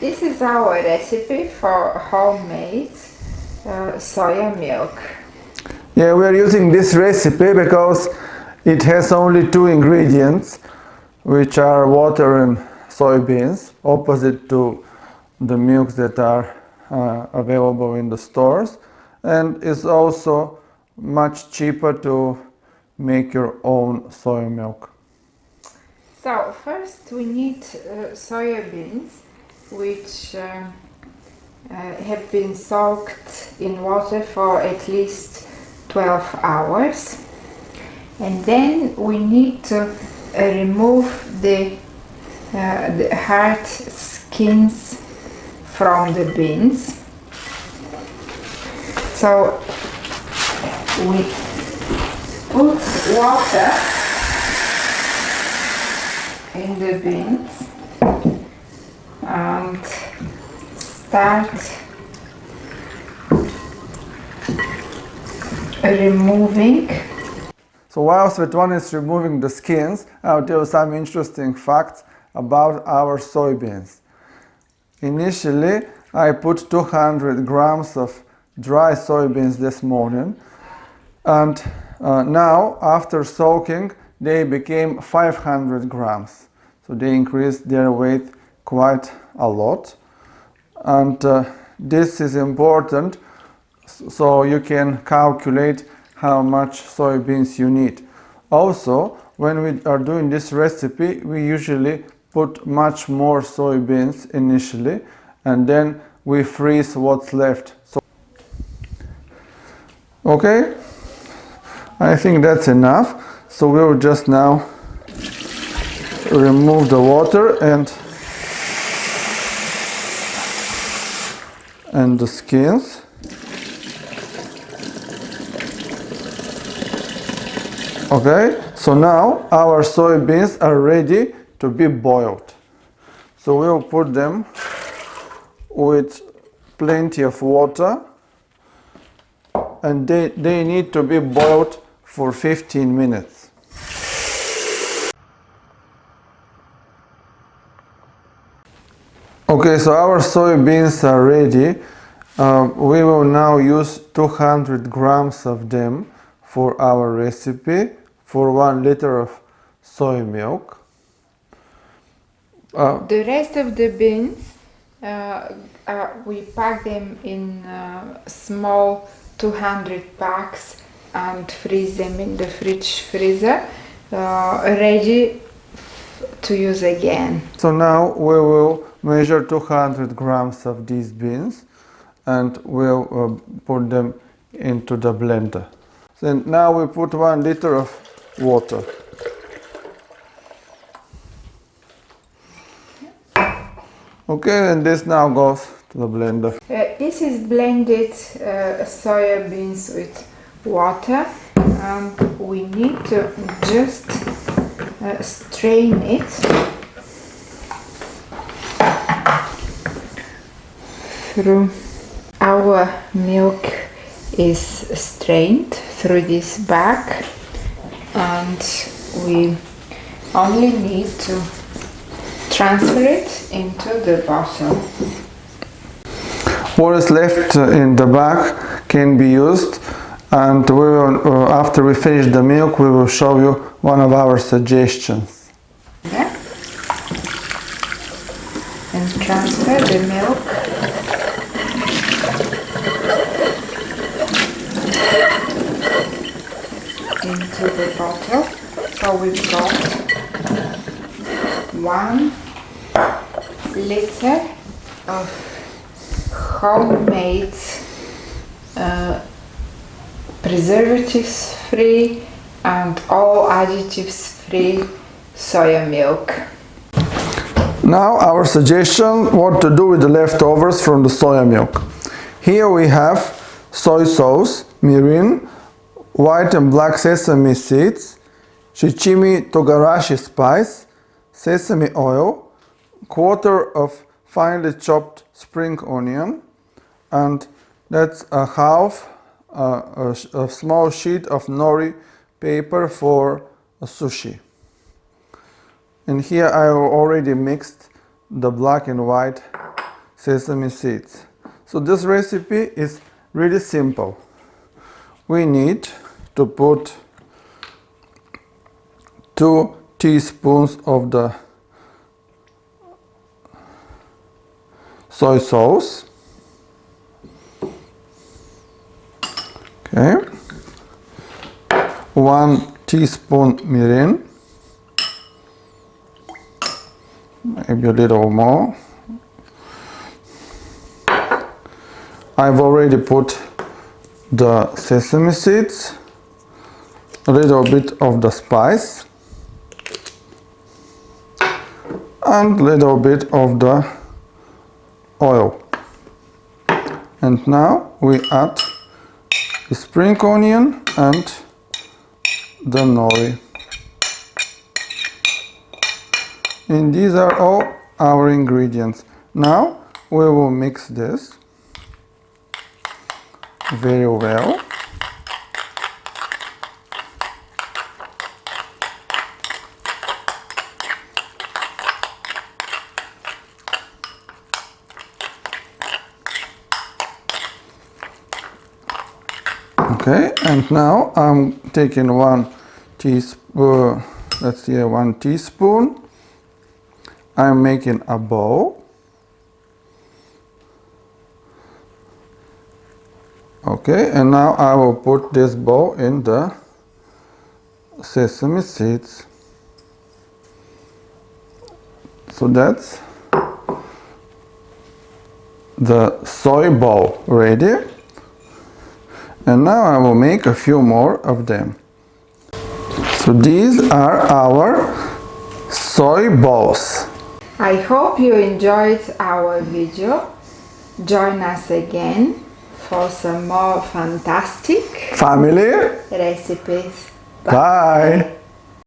This is our recipe for homemade soya milk. Yeah, we are using this recipe because it has only two ingredients, which are water and soybeans, opposite to the milks that are available in the stores, and it's also much cheaper to make your own soy milk. So first we need soya beans, which have been soaked in water for at least 12 hours. And then we need to remove the hard skins from the beans. So we put water in the beans and start removing. So while Svetlana is removing the skins, I'll tell you some interesting facts about our soybeans. Initially, I put 200 grams of dry soybeans this morning, and now, after soaking, they became 500 grams. So they increased their weight quite a lot. And this is important so you can calculate how much soybeans you need. Also, when we are doing this recipe, we usually put much more soybeans initially, and then we freeze what's left. Okay, I think that's enough. So we'll just now remove the water and the skins. Okay, so now our soybeans are ready to be boiled. So we'll put them with plenty of water, and they need to be boiled for 15 minutes. Okay, so our soybeans are ready. We will now use 200 grams of them for our recipe for 1 liter of soy milk. The rest of the beans, we pack them in small 200 packs and freeze them in the fridge freezer, ready to use again. So now we will measure 200 grams of these beans and we'll put them into the blender. So now we put 1 liter of water. Okay, and this now goes to the blender. This is blended soya beans with water, and we need to just strain it through. Our milk is strained through this bag, and we only need to transfer it into the bottle. What is left in the bag can be used, and we will, after we finish the milk, we will show you one of our suggestions. Yeah. And transfer the milk into the bottle. So we've got 1 liter of homemade preservatives free and all additives free soya milk. Now our suggestion what to do with the leftovers from the soya milk. Here we have soy sauce, mirin, white and black sesame seeds, shichimi togarashi spice, sesame oil, quarter of finely chopped spring onion, and that's a half a small sheet of nori paper for a sushi. And here I already mixed the black and white sesame seeds. So this recipe is really simple. We need to put 2 teaspoons of the soy sauce. Okay. 1 teaspoon mirin. Maybe a little more. I've already put the sesame seeds, a little bit of the spice, and a little bit of the oil. And now we add the spring onion and the nori. And these are all our ingredients. Now we will mix this very well. Okay, and now I'm taking 1 teaspoon, let's see, 1 teaspoon. I'm making a bowl. Okay, and now I will put this bowl in the sesame seeds. So that's the soy ball ready. And now I will make a few more of them. So these are our soy balls. I hope you enjoyed our video. Join us again for some more fantastic Family recipes. Bye.